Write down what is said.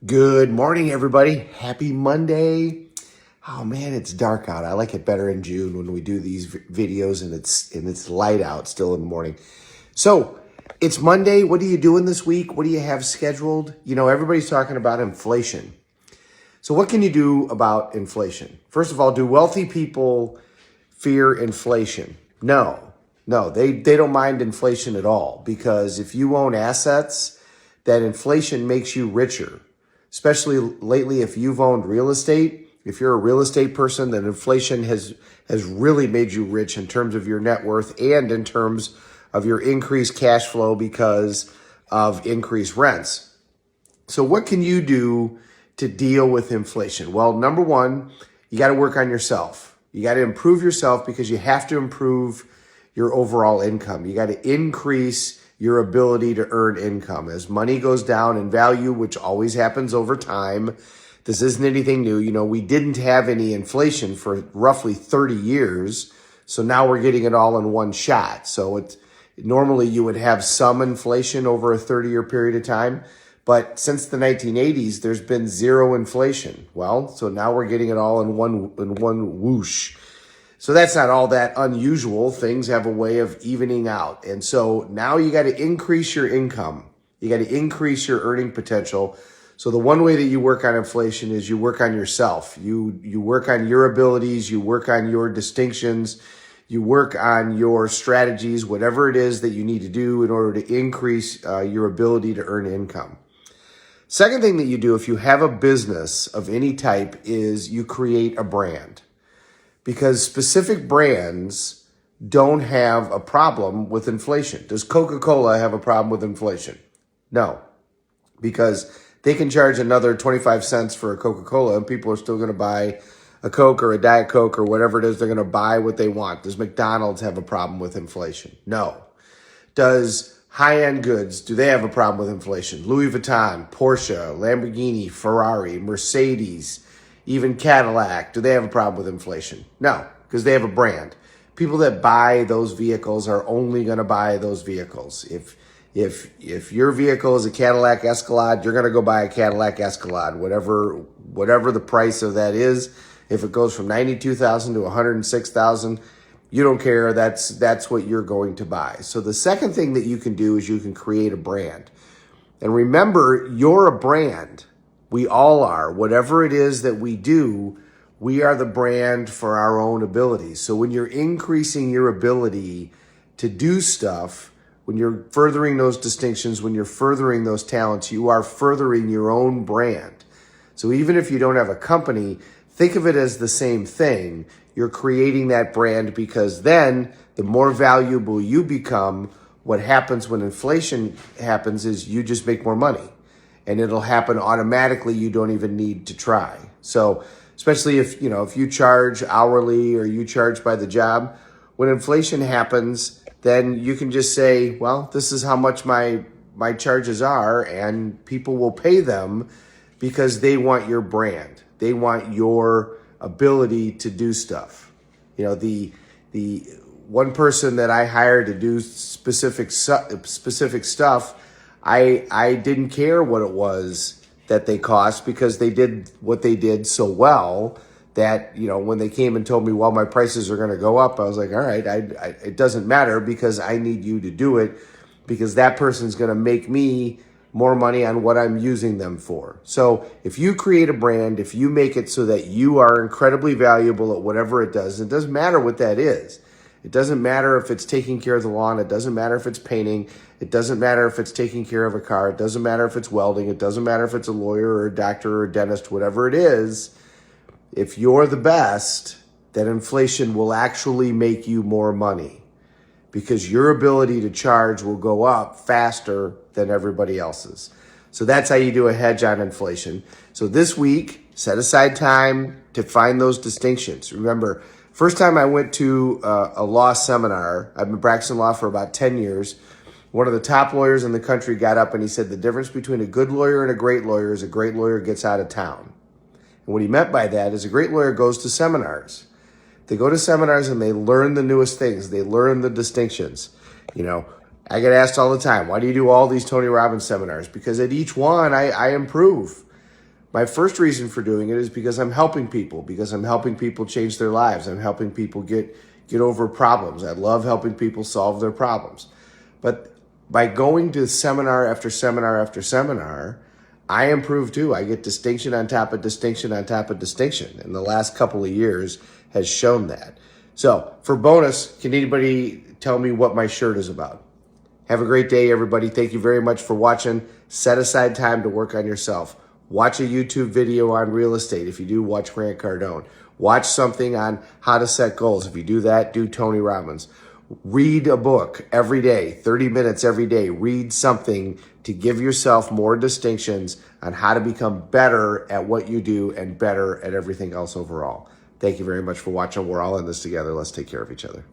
Good morning, everybody. Happy Monday. Oh man, it's dark out. I like it better in June when we do these videos and it's light out still in the morning. So it's Monday. What are you doing this week? What do you have scheduled? Everybody's talking about inflation. So what can you do about inflation? First of all, do wealthy people fear inflation? No, they don't mind inflation at all, because if you own assets, that inflation makes you richer. Especially lately, if you've owned real estate, if you're a real estate person, then inflation has really made you rich in terms of your net worth and in terms of your increased cash flow because of increased rents. So what can you do to deal with inflation? Well, number one, you got to work on yourself. You got to improve yourself, because you have to improve your overall income. You got to increase your ability to earn income. As money goes down in value, which always happens over time, this isn't anything new. We didn't have any inflation for roughly 30 years. So now we're getting it all in one shot. So normally you would have some inflation over a 30-year period of time. But since the 1980s, there's been zero inflation. Well, so now we're getting it all in one whoosh. So that's not all that unusual. Things have a way of evening out. And so now you got to increase your income. You got to increase your earning potential. So the one way that you work on inflation is you work on yourself. You work on your abilities. You work on your distinctions. You work on your strategies, whatever it is that you need to do in order to increase your ability to earn income. Second thing that you do if you have a business of any type is you create a brand. Because specific brands don't have a problem with inflation. Does Coca-Cola have a problem with inflation? No, because they can charge another 25 cents for a Coca-Cola and people are still going to buy a Coke or a Diet Coke or whatever it is. They're going to buy what they want. Does McDonald's have a problem with inflation? No. Does high-end goods, do they have a problem with inflation? Louis Vuitton, Porsche, Lamborghini, Ferrari, Mercedes, even Cadillac, do they have a problem with inflation? No, because they have a brand. People that buy those vehicles are only going to buy those vehicles. If your vehicle is a Cadillac Escalade, you're going to go buy a Cadillac Escalade, whatever the price of that is. If it goes from $92,000 to $106,000, you don't care. That's what you're going to buy. So the second thing that you can do is you can create a brand. And remember, you're a brand. We all are. Whatever it is that we do, we are the brand for our own abilities. So when you're increasing your ability to do stuff, when you're furthering those distinctions, when you're furthering those talents, you are furthering your own brand. So even if you don't have a company, think of it as the same thing. You're creating that brand, because then the more valuable you become, what happens when inflation happens is you just make more money. And it'll happen automatically. You don't even need to try. So especially if you charge hourly or you charge by the job, when inflation happens, then you can just say, well, this is how much my charges are, and people will pay them because they want your brand. They want your ability to do stuff. The one person that I hired to do specific stuff, I didn't care what it was that they cost, because they did what they did so well that, when they came and told me, well, my prices are going to go up, I was like, all right, it doesn't matter, because I need you to do it, because that person's going to make me more money on what I'm using them for. So if you create a brand, if you make it so that you are incredibly valuable at whatever it doesn't matter what that is. It doesn't matter if it's taking care of the lawn. It doesn't matter if it's painting. It doesn't matter if it's taking care of a car. It doesn't matter if it's welding. It doesn't matter if it's a lawyer or a doctor or a dentist, whatever it is. If you're the best, then inflation will actually make you more money, because your ability to charge will go up faster than everybody else's. So that's how you do a hedge on inflation. So this week, set aside time to find those distinctions. Remember, first time I went to a law seminar, I've been practicing law for about 10 years. One of the top lawyers in the country got up and he said the difference between a good lawyer and a great lawyer is a great lawyer gets out of town. And what he meant by that is a great lawyer goes to seminars. They go to seminars and they learn the newest things. They learn the distinctions. I get asked all the time, why do you do all these Tony Robbins seminars? Because at each one, I improve. My first reason for doing it is because I'm helping people, change their lives. I'm helping people get over problems. I love helping people solve their problems. But by going to seminar after seminar after seminar, I improve too. I get distinction on top of distinction on top of distinction. And the last couple of years has shown that. So for bonus, can anybody tell me what my shirt is about? Have a great day, everybody. Thank you very much for watching. Set aside time to work on yourself. Watch a YouTube video on real estate. If you do, watch Grant Cardone. Watch something on how to set goals. If you do that, do Tony Robbins. Read a book every day, 30 minutes every day. Read something to give yourself more distinctions on how to become better at what you do and better at everything else overall. Thank you very much for watching. We're all in this together. Let's take care of each other.